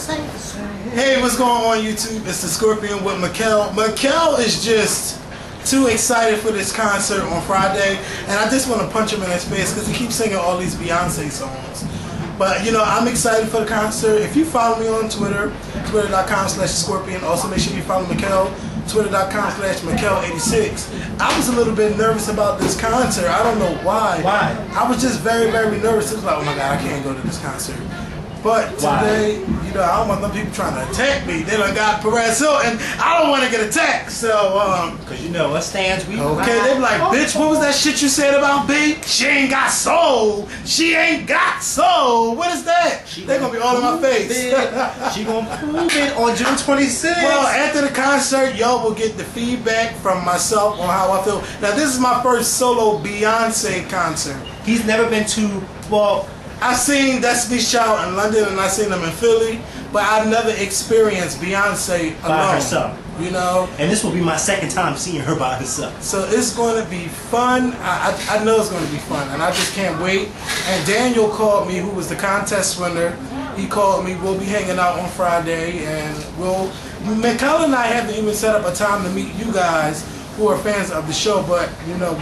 Hey, what's going on YouTube? It's the Skorpion with Makael. Makael is just too excited for this concert on Friday, and I just want to punch him in his face because he keeps singing all these Beyonce songs. But you know, I'm excited for the concert. If you follow me on Twitter, twitter.com/Skorpion. Also make sure you follow Makael, twitter.com/Makael86. I was a little bit nervous about this concert. I don't know why. Why? I was just very, very nervous. It was like, oh my God, I can't go to this concert. But today, you know, I don't want them people trying to attack me. They done got Perez Hilton. I don't want to get attacked. So, because you know, us stands, we okay, they be like, bitch, what was that shit you said about B? She ain't got soul. She ain't got soul. What is that? They're going to be all in my face. She going to prove it on June 26th. Well, after the concert, y'all will get the feedback from myself on how I feel. Now, this is my first solo Beyonce concert. He's never been to, well, I seen Destiny's Child in London and I seen them in Philly, but I've never experienced Beyonce alone. By herself. You know? And this will be my second time seeing her by herself. So it's going to be fun. I know it's going to be fun, and I just can't wait. And Daniel called me, who was the contest winner. He called me. We'll be hanging out on Friday, and Makael and I haven't even set up a time to meet you guys who are fans of the show, but, you know,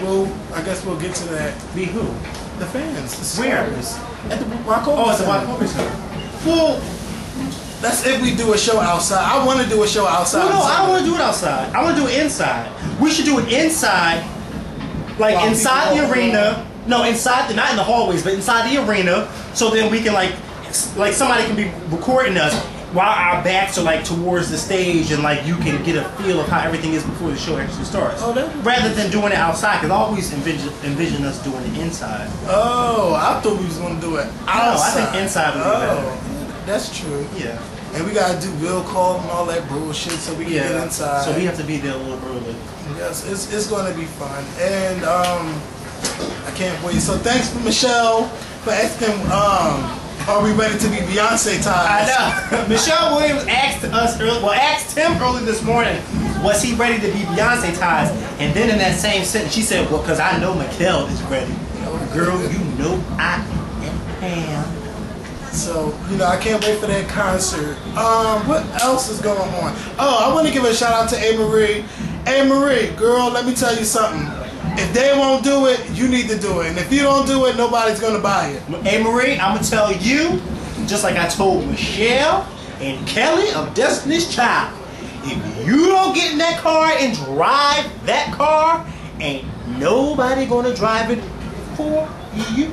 I guess we'll get to that. Be who? The fans. The Where? At the Wachovia. Oh, it's the Wachovia Center. Well, that's if we do a show outside. I want to do a show outside. Well, no, I don't want to do it outside. I want to do it inside. We should do it inside, like inside the arena. No, inside, not in the hallways, but inside the arena. So then we can like somebody can be recording us while our backs are like towards the stage, and like you can get a feel of how everything is before the show actually starts. Oh, rather than doing it outside, because I always envision us doing it inside. Oh, I thought we was gonna do it outside. No, I think inside would be better. That's true. Yeah. And we gotta do will call and all that bullshit so we can get inside. So we have to be there a little early. Yes, it's gonna be fun, and I can't wait. So thanks for Michelle for asking. Are we ready to be Beyonce ties? I know. Michelle Williams asked us asked him early this morning, was he ready to be Beyonce ties? And then in that same sentence, she said, well, because I know Makael is ready. Girl, you know I am. So, you know, I can't wait for that concert. What else is going on? Oh, I want to give a shout out to A. Marie. A. Marie, girl, let me tell you something. If they won't do it, you need to do it. And if you don't do it, nobody's going to buy it. Hey, Marie, I'm going to tell you, just like I told Michelle and Kelly of Destiny's Child, if you don't get in that car and drive that car, ain't nobody going to drive it for you.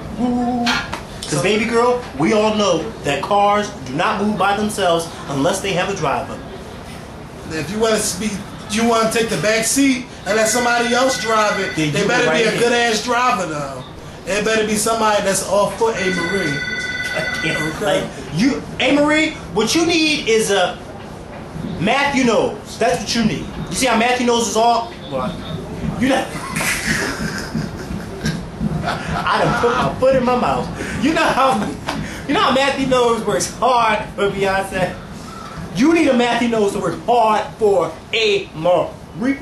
Because, baby girl, we all know that cars do not move by themselves unless they have a driver. If you want to take the back seat and let somebody else drive it, they better be a good ass driver though. It better be somebody that's all for A. Marie. Okay. Like A. Marie, what you need is a Matthew Knows. That's what you need. You see how Matthew Knows is all? Well, you know. I done put my foot in my mouth. You know how Matthew Knows works hard for Beyonce. You need a Matthew Knows to work hard for A. Marie.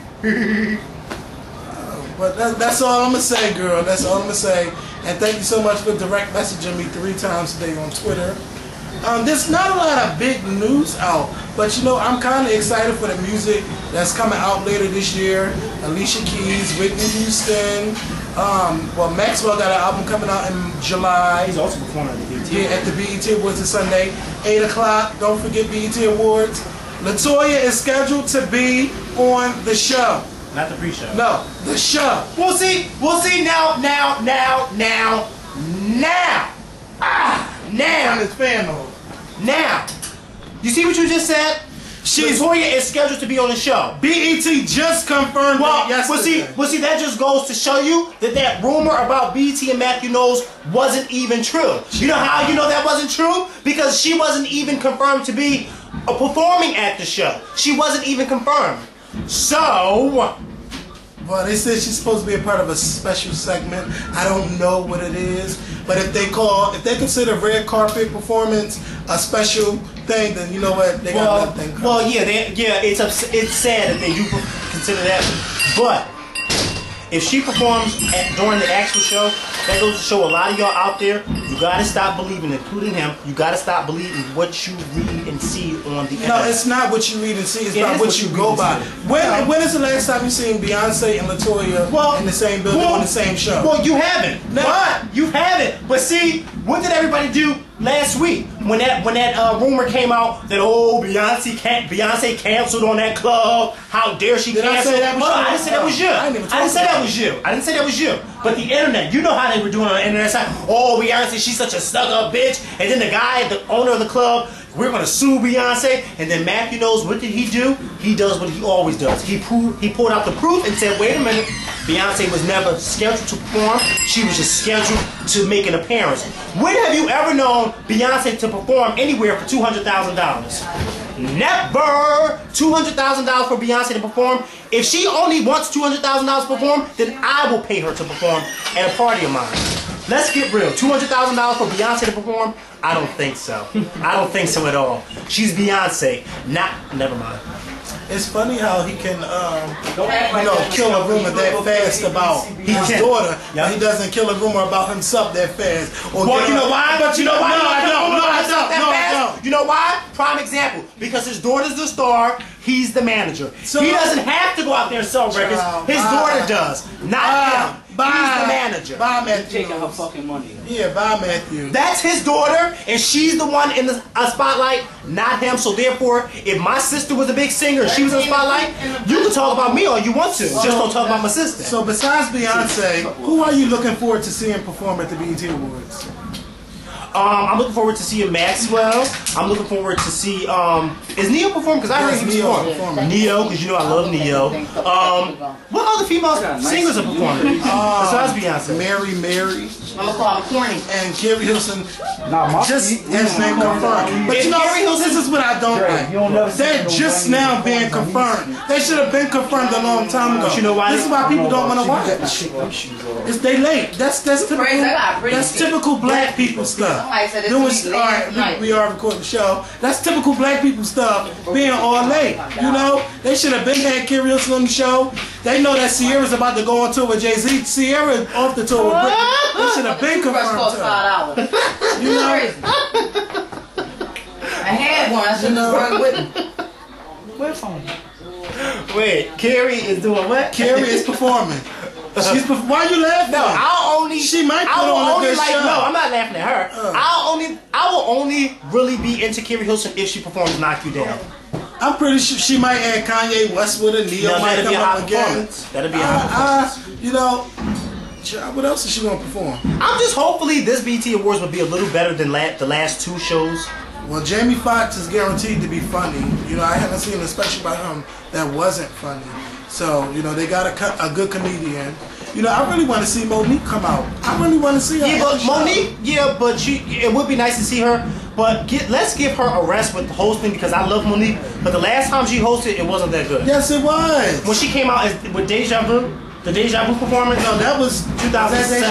But that's all I'm going to say, girl. That's all I'm going to say. And thank you so much for direct messaging me 3 times today on Twitter. There's not a lot of big news out, but you know, I'm kind of excited for the music that's coming out later this year. Alicia Keys, Whitney Houston. Well, Maxwell got an album coming out in July. He's also performing at the BET. Yeah, at the BET Awards this Sunday, 8 o'clock. Don't forget BET Awards. LaToya is scheduled to be on the show. Not the pre-show. No, the show. We'll see now. Now. It's fan mode. Now. You see what you just said? LaToya is scheduled to be on the show. BET just confirmed that yesterday. Well, see, that just goes to show you that rumor about BET and Matthew Knows wasn't even true. You know how you know that wasn't true? Because she wasn't even confirmed to be performing at the show. She wasn't even confirmed. So, well, they said she's supposed to be a part of a special segment. I don't know what it is, but if they consider red carpet performance a special thing, then you know what, they got nothing. Well, yeah, it's sad that they do consider that, but if she performs during the actual show, that goes to show a lot of y'all out there, you gotta stop believing, including him, you gotta stop believing what you read and see on the internet. No, it's not what you read and see, it's about what you go by. When is the last time you seen Beyonce and LaToya in the same building on the same show? Well, you haven't. But you haven't. But see, what did everybody do last week when that rumor came out that Beyonce canceled on that club? How dare she cancel? I say that was you? I didn't say that was you. I didn't say that was you. I didn't say that was you. But the internet, you know how they were doing on the internet side. Oh, Beyonce, she's such a stuck-up bitch. And then the guy, the owner of the club, we're gonna sue Beyonce. And then Matthew knows, what did he do? He does what he always does. He pulled out the proof and said, wait a minute, Beyonce was never scheduled to perform. She was just scheduled to make an appearance. When have you ever known Beyonce to perform anywhere for $200,000? Never! $200,000 for Beyonce to perform. If she only wants $200,000 to perform, then I will pay her to perform at a party of mine. Let's get real. $200,000 for Beyonce to perform? I don't think so. I don't think so at all. She's Beyonce. Never mind. It's funny how he can, kill a rumor that fast about his daughter. He doesn't kill a rumor about himself that fast. Well, you know why? But you know why? No, I don't. You know why? Prime example. Because his daughter's the star. He's the manager. So, he doesn't have to go out there and sell records. His daughter does. Not him. He's the manager. Bye, Matthew. Taking her fucking money. Yeah, bye, Matthew. That's his daughter, and she's the one in the spotlight, not him. So therefore, if my sister was a big singer and she was in the spotlight, you can talk about me all you want to. Just don't talk about my sister. So besides Beyonce, who are you looking forward to seeing perform at the BET Awards? I'm looking forward to seeing Maxwell. I'm looking forward to see is Neo perform? Because I heard he was performing. Neo, because you know I love Neo. What other female singers are performing besides Beyonce? Mary. I'm gonna call him corny. And Carrie Hilson. Just as name confirmed. But you know, this is what I don't like. They're just now being confirmed. They should have been confirmed a long time ago. You know why? This is why people don't want to watch. They late. That's typical black people stuff. We are recording the show. That's typical black people stuff, being all late. You know, they should have been had Carrie Hilson on the show. They know that Sierra's about to go on tour with Jay-Z. Sierra off the tour with Britney. They should have been confirmed. $5. You know, I had one. I should have brought it with me. Where's phone? Wait, Carrie is doing what? Carrie is performing. Why are you laughing? No, she might put on a good show. No, I'm not laughing at her. I will only really be into Carrie Hilson if she performs "Knock You Down." I'm pretty sure she might add Kanye West with her. Neo might come up again. That'll be a high performance. You know, what else is she gonna perform? I'm just hopefully this BET Awards will be a little better than the last two shows. Well, Jamie Foxx is guaranteed to be funny. You know, I haven't seen a special by him that wasn't funny. So, you know, they got a good comedian. You know, I really want to see Monique come out. I really want to see her. Yeah, but Monique, but it would be nice to see her. But let's give her a rest with hosting because I love Monique. But the last time she hosted, it wasn't that good. Yes, it was. When she came out with Deja Vu, the Deja Vu performance. No, that was 2007.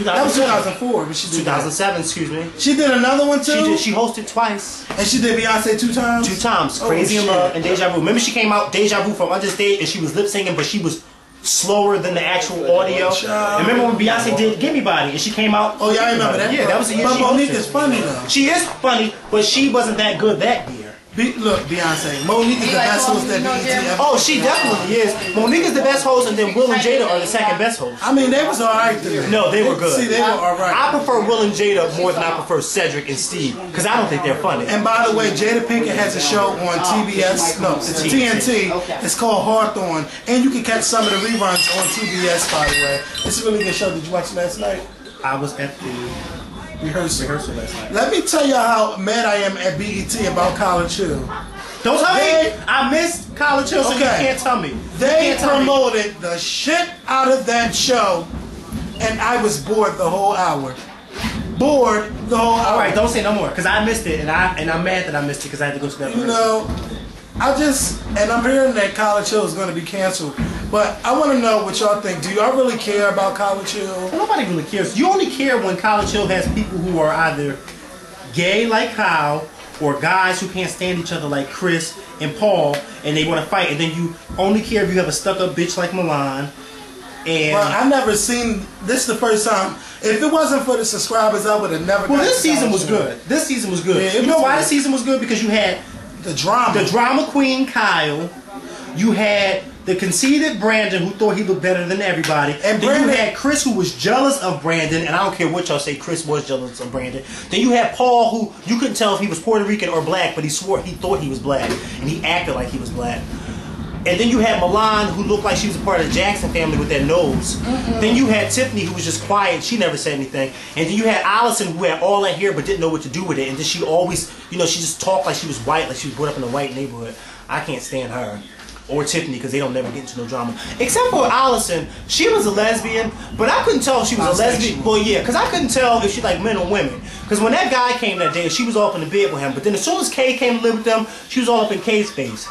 That was 2004. But she did 2007, excuse me. She did another one too? She hosted twice. And she did Beyonce 2 times? 2 times. Crazy in Love and Deja Vu. Remember she came out Deja Vu from understage and she was lip singing, but she was slower than the actual audio. And remember when Beyonce did Gimme Body and she came out? Oh yeah, I remember that. Yeah, that was the year. But Monique is funny though. She is funny, but she wasn't that good that year. Look, Beyonce, Monique is the best host that BET ever. Oh, she definitely is. Monique is the best host, and then Will and Jada are the second best hosts. I mean, they was alright to me. No, they were good. See, they were alright. I prefer Will and Jada more than I prefer Cedric and Steve, because I don't think they're funny. And by the way, Jada Pinkett has a show on TBS. No, it's TNT. It's called Hawthorne, and you can catch some of the reruns on TBS. By the way, it's a really good show. Did you watch it last night? I was at the rehearsal last night. Let me tell you how mad I am at BET about College Hill. Don't tell me. I missed College Hill, so you can't tell me. They promoted the shit out of that show, and I was bored the whole hour. Bored the whole hour. All right, don't say no more, because I missed it, and I'm mad that I missed it because I had to go to that. You know, I'm hearing that College Hill is going to be canceled, but I want to know what y'all think. Do y'all really care about College Hill? Nobody really cares. You only care when College Hill has people who are either gay like Kyle, or guys who can't stand each other like Chris and Paul, and they want to fight, and then you only care if you have a stuck-up bitch like Milan, And well, I've never seen this. The first time. If it wasn't for the subscribers, I would have never. Well, this season was good. This season was good. Yeah, you know why this season was good? Because you had the drama queen Kyle. You had the conceited Brandon, who thought he looked better than everybody. And then you had Chris, who was jealous of Brandon. And I don't care what y'all say, Chris was jealous of Brandon. Then you had Paul, who you couldn't tell if he was Puerto Rican or black, but he swore he thought he was black. And he acted like he was black. And then you had Milan, who looked like she was a part of the Jackson family with that nose. Then you had Tiffany, who was just quiet. She never said anything. And then you had Allison, who had all that hair but didn't know what to do with it. And then she always, you know, she just talked like she was white, like she was brought up in a white neighborhood. I can't stand her. Or Tiffany, because they don't never get into no drama. Except for Allison, she was a lesbian, but I couldn't tell if she was a lesbian. Well, yeah, because I couldn't tell if she liked men or women. Because when that guy came that day, she was all up in the bed with him. But then as soon as Kay came to live with them, she was all up in Kay's face.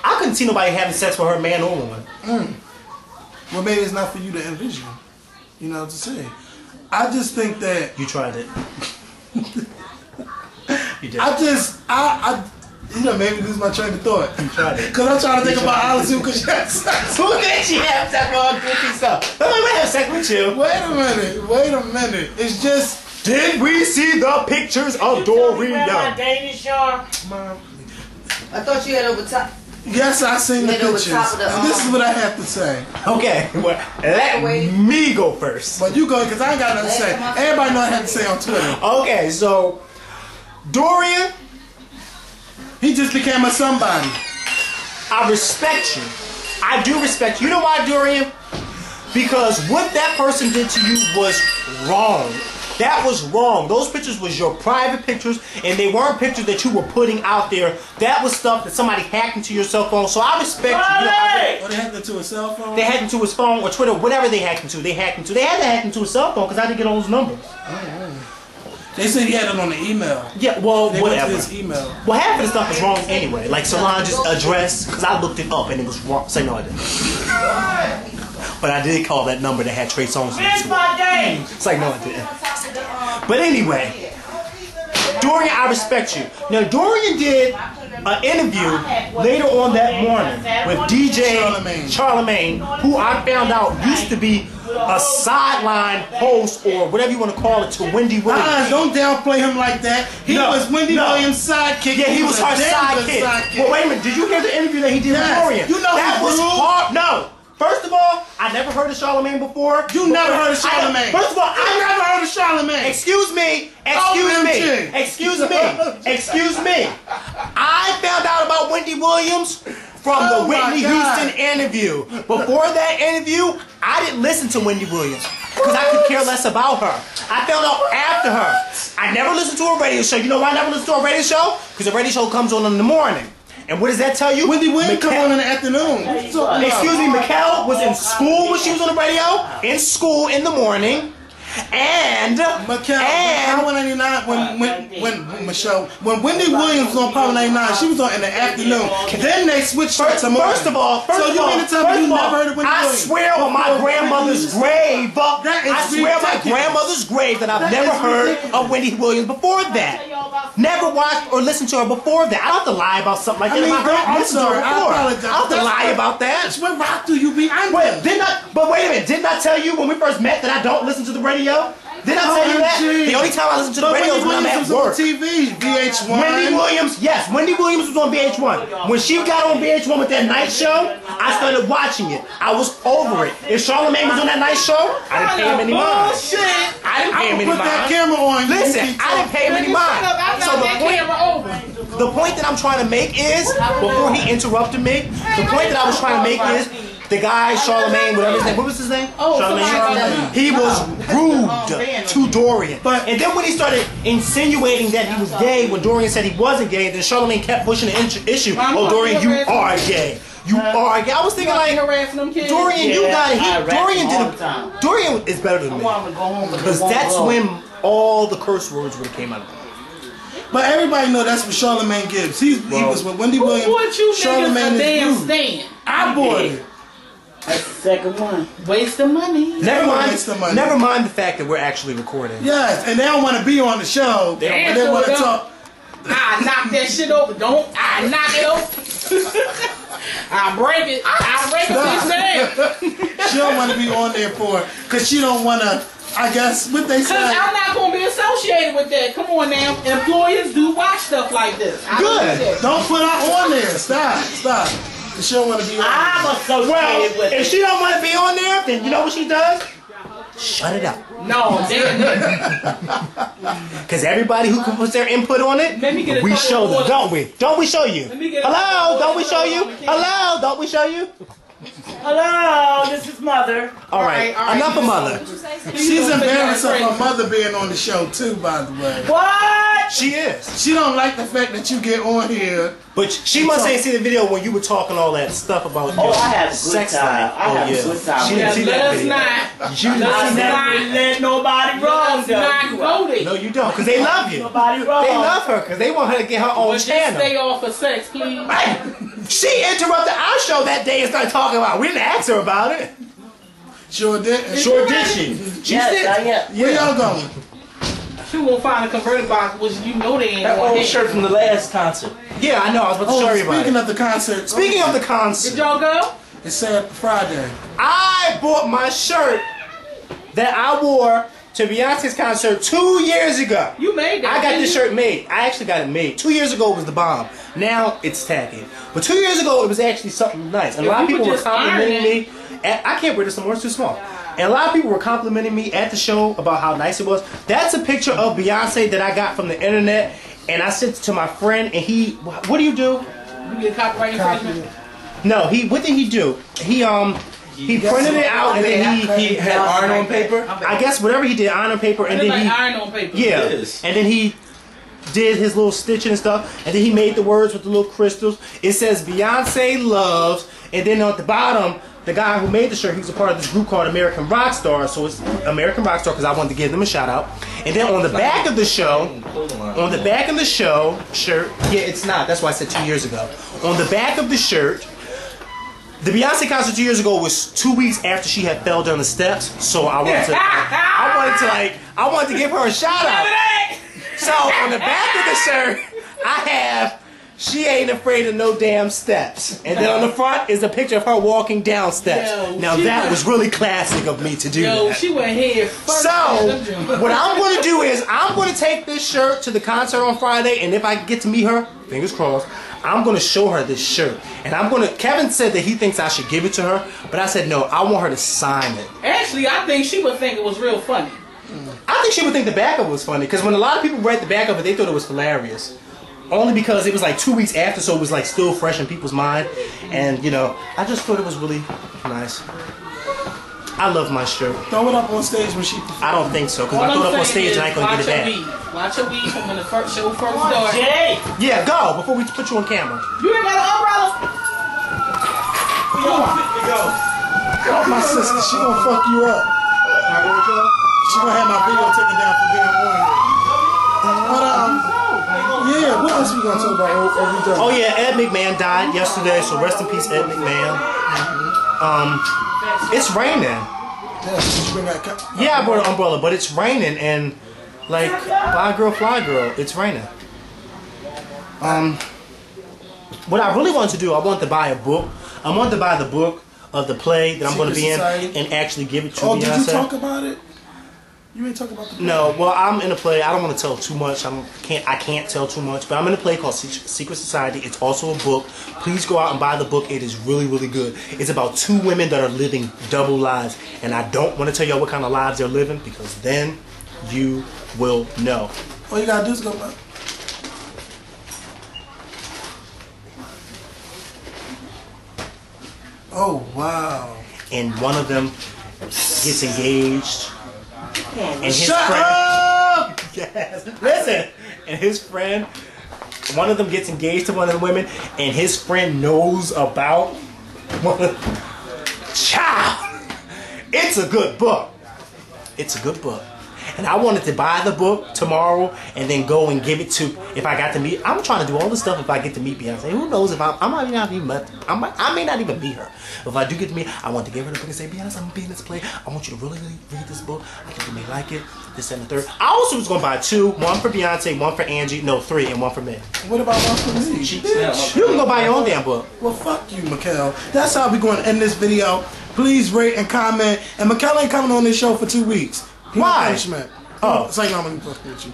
I couldn't see nobody having sex with her, man or woman. Well, maybe it's not for you to envision. You know what to say. I just think that you tried it. You did. I you know, maybe lose my train of thought. You tried it. Because I'm trying to think about Allison because she has sex. Who did she have sex with all goofy stuff? Nobody would have sex with you. Wait a minute. It's just. Did we see the pictures of Dorian? I thought you had over top. Yes, I seen the pictures. And this is what I have to say. Okay, well, let me go first. But you go, because I ain't got nothing to say. Everybody know I have to say on Twitter. Okay, so Dorian, he just became a somebody. I respect you. I do respect you. You know why, Dorian? Because what that person did to you was wrong. That was wrong. Those pictures was your private pictures, and they weren't pictures that you were putting out there. That was stuff that somebody hacked into your cell phone. So I respect you. What, they hacked into a cell phone? They hacked into his phone or Twitter, whatever they hacked into. They hacked into. They had to hack into his cell phone because I didn't get all those numbers. They said he had it on the email. Yeah, well, they whatever. Went to his email. Well, half of the stuff was wrong anyway. Like Solange's address, because I looked it up and it was wrong. Say no, I didn't. But I did call that number that had Trey Songz. It's like, no, I didn't. But anyway, Dorian, I respect you. Now, Dorian did an interview later on that morning with DJ Charlemagne, who I found out used to be a sideline host or whatever you want to call it to Wendy Williams. Don't downplay him like that. He was Wendy Williams' sidekick. Yeah, he was her sidekick. Well, wait a minute. Did you hear the interview that he did with Dorian? You know that was hard. No. First of all, I never heard of Charlemagne before. You never heard of Charlemagne. First of all, I never heard of Charlemagne. Excuse me. I found out about Wendy Williams from the Whitney Houston interview. Before that interview, I didn't listen to Wendy Williams because I could care less about her. I found out after her. I never listened to a radio show. You know why I never listened to a radio show? Because the radio show comes on in the morning. And what does that tell you? Wendy Williams come on in the afternoon. Excuse me, Makael was in school when she was on the radio. In school in the morning. And Makael, Power 99, when Wendy Williams was on Power 99, she was on in the afternoon. Then they switched her to morning. First of all, you mean to tell me you never heard of Wendy Williams? I swear on my grandmother's grave. I swear on my grandmother's grave that I've never heard of Wendy Williams before that. Never watched or listened to her before that. I don't have to lie about something like that. I'm sorry. I apologize. I don't have to lie about that. What rock do you be under? But wait a minute. Didn't I tell you when we first met that I don't listen to the radio? Didn't I tell you that? The only time I listen to the radio is when I'm at work. TV, VH1. Wendy Williams, yes. Wendy Williams was on VH1. When she got on VH1 with that night show, I started watching it. I was over it. If Charlemagne was on that night show, I didn't pay him any mind. I didn't pay him any mind. Put that camera on. Listen, I didn't pay him any mind. So the point that I'm trying to make is, before he interrupted me, the point that I was trying to make is, the guy, Charlemagne, whatever his name, what was his name? Charlemagne. He was rude to Dorian. And then when he started insinuating that he was gay, when Dorian said he wasn't gay, then Charlemagne kept pushing the issue. Oh, Dorian, you are gay. You are gay. I was thinking like, Dorian, you got it. Dorian is better than me. Because that's when all the curse words would have came out of him. But everybody know that's what Charlemagne gives. He was with Wendy Williams. Charlemagne is rude. I bought it. That's the second one. Waste of money. Never mind the fact that we're actually recording. Yes, and they don't want to be on the show. They want to talk. I knock that shit over. I knock it over. I'll break it. I'll break it. She don't want to be on there for it because she don't want to. I guess what they say. Because I'm not going to be associated with that. Come on now. Employers do watch stuff like this. Good. Don't put her on there. Stop. She don't want to be on there. I'm associated with it. If she don't want to be on there, then you know what she does? Shut it up. No, Because everybody who can put their input on it, Let me get a we couple show of them, orders. don't we? Don't we show you? Let me get a Hello, couple don't we orders show on you? the camera. Hello, don't we show you? Hello, this is Mother. All right, enough of mother. She's embarrassed of her mother being on the show too, by the way. What? She is. She don't like the fact that you get on here. But she must ain't seen the video when you were talking all that stuff about Oh, your I had a good sex time. life. I had a good time. She didn't see Let that us video. not. You didn't I see never that. let nobody wrong, Let's not though. go there. No, you don't, because they love you. Nobody wrong. They love her because they want her to get her own But just channel. stay off of sex, please. She interrupted our show that day and started talking about it. We didn't ask her about it. Sure did. Sure did she? She Yes, did. I am. Where y'all going? She won't find a converted box, which you know they ain't That going old to shirt from the last concert. Yeah, I know. I was about to show you about Speaking it. of the concert. Speaking of the Did concert, y'all go? It's said Friday. I bought my shirt that I wore to Beyonce's concert 2 years ago. You made that. I got didn't this you? shirt made. I actually got it made. 2 years ago it was the bomb. Now it's tacky. But 2 years ago it was actually something nice. And a If lot of you people would were just iron complimenting it. me. I can't wear this anymore. It's too small. And a lot of people were complimenting me at the show about how nice it was. That's a picture of Beyonce that I got from the internet. And I sent it to my friend. And he, what do you do? You get copyright infringement? No, what did he do? He printed it out and then He had iron on paper. I guess whatever he did, iron on paper, and It's then like he, iron on paper. yeah, It is. and then he did his little stitching and stuff, and then he made the words with the little crystals. It says Beyonce loves, and then at the bottom, the guy who made the shirt, he was a part of this group called American Rockstar, so it's American Rockstar because I wanted to give them a shout out. And then on the back of the show, shirt, yeah, it's not. That's why I said 2 years ago. On the back of the shirt. The Beyonce concert 2 years ago was 2 weeks after she had fell down the steps, so I wanted to give her a shout out. So on the back of the shirt, I have "She ain't afraid of no damn steps," and then on the front is a picture of her walking down steps. Yo, now that was really classic of me to do Yo, that. she went head first. So, what I'm going to do is, I'm going to take this shirt to the concert on Friday, and if I get to meet her, fingers crossed, I'm going to show her this shirt. And Kevin said that he thinks I should give it to her, but I said no, I want her to sign it. Actually, I think she would think it was real funny. I think she would think the back of it was funny, because when a lot of people read the back of it, they thought it was hilarious. Only because it was like 2 weeks after, so it was like still fresh in people's mind. And, you know, I just thought it was really nice. I love my shirt. Throw it up on stage when she performs. I don't think so, because if I throw it up on stage and I ain't going to get it back. Watch your weed from when the show first started. Jay! Yeah, go, before we put you on camera. You ain't got an umbrella? Oh, my sister, she gonna fuck you up. She gonna have my video taken down for being on here. But yeah, what else we gonna talk about? Oh yeah, Ed McMahon died yesterday, so rest in peace, Ed McMahon. It's raining. Yeah, did you bring that cup? Yeah, I brought an umbrella, but it's raining, and like fly girl, it's raining. What I really wanted to do, I wanted to buy a book. I wanted to buy the book of the play that I'm going to be in and actually give it to Beyonce. Did you talk about it? You ain't talk about the play? No, well, I'm in a play. I don't want to tell too much. I can't tell too much, but I'm in a play called Secret Society. It's also a book. Please go out and buy the book. It is really, really good. It's about two women that are living double lives, and I don't want to tell y'all what kind of lives they're living because then you will know. All you gotta do is go back. Oh wow! And one of them gets engaged. And his Shut friend, up! Yes, listen. And his friend, one of them gets engaged to one of the women, and his friend knows about one of. Child, it's a good book. It's a good book. And I wanted to buy the book tomorrow and then go and give it to, if I got to meet, I'm trying to do all this stuff if I get to meet Beyonce. Who knows if I may not even meet her. If I do get to meet her, I want to give her the book and say, Beyonce, I'm going to be in this play. I want you to really, really read this book. I think you may like it. This and the third. I also was going to buy 2. 1 for Beyonce, 1 for Angie. No, 3 and 1 for me. What about 1 for me? You can go buy your own damn book. Well, fuck you, Makael. That's how we're going to end this video. Please rate and comment. And Makael ain't coming on this show for 2 weeks. Why? Punishment. Oh. So I'm going to fuck with you.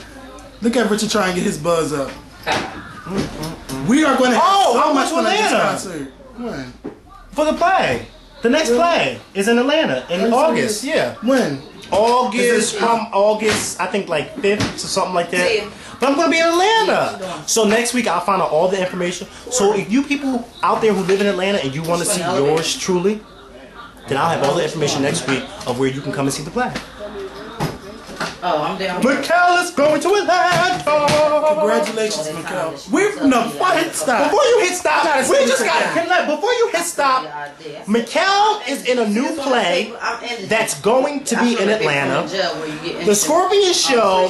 Look at Richard trying to get his buzz up. We are going to have so much fun at this concert. When? For the play. The next play is in Atlanta in August. Yeah. When? August, from August, I think like 5th or something like that. But I'm going to be in Atlanta. So next week I'll find out all the information. So if you people out there who live in Atlanta and you want to see yours truly, then I'll have all the information next week of where you can come and see the play. Oh, I'm down. Makael is going to Atlanta. Congratulations, Makael. We're stop. Before you hit stop, we just got before you hit stop. Makael is in a new play that's going to be in Atlanta. The Skorpion Show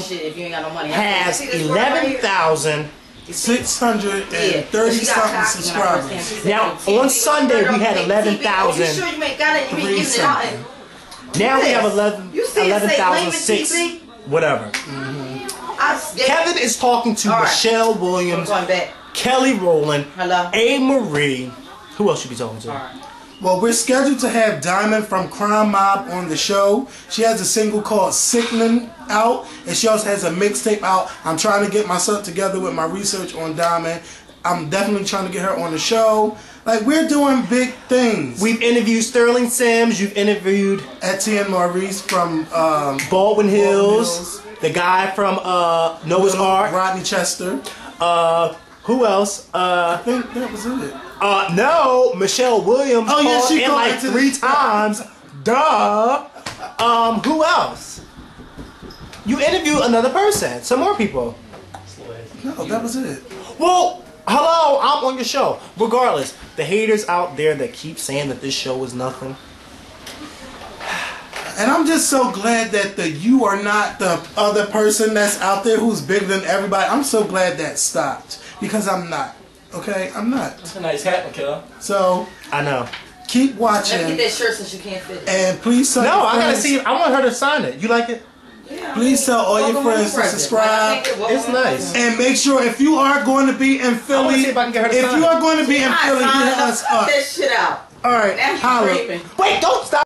has 11,000. 630 something subscribers. Now on Sunday we had 11,000. Now we have 11,006. Whatever. Kevin is talking to Michelle Williams, Kelly Rowland, A. Marie. Who else should be talking to? Well, we're scheduled to have Diamond from Crime Mob on the show. She has a single called Sickening out, and she also has a mixtape out. I'm trying to get myself together with my research on Diamond. I'm definitely trying to get her on the show. Like, we're doing big things. We've interviewed Sterling Sims. You've interviewed Etienne Maurice from Baldwin Hills. The guy from Noah's Ark. Rodney Chester. Who else? I think that was it. No, Michelle Williams. Oh yeah, she called in like 3 times. Duh. Who else? You interviewed another person. Some more people. No, that was it. Well, hello, I'm on your show. Regardless, the haters out there that keep saying that this show is nothing. And I'm just so glad that you are not the other person that's out there who's bigger than everybody. I'm so glad that stopped. Because I'm not. Okay? I'm not. That's a nice hat, Makael. So, I know. Keep watching. Let me get that shirt since you can't fit it. And please tell No, your I gotta friends. see it. I want her to sign it. You like it? Yeah, Please tell all your friends to subscribe. It's nice. And make sure if you are going to be in Philly, I wanna see if I can get her to if sign you it. are going to be in Philly, hit us up. Cut that shit out. All right, Now you holla. creeping. Wait, don't stop.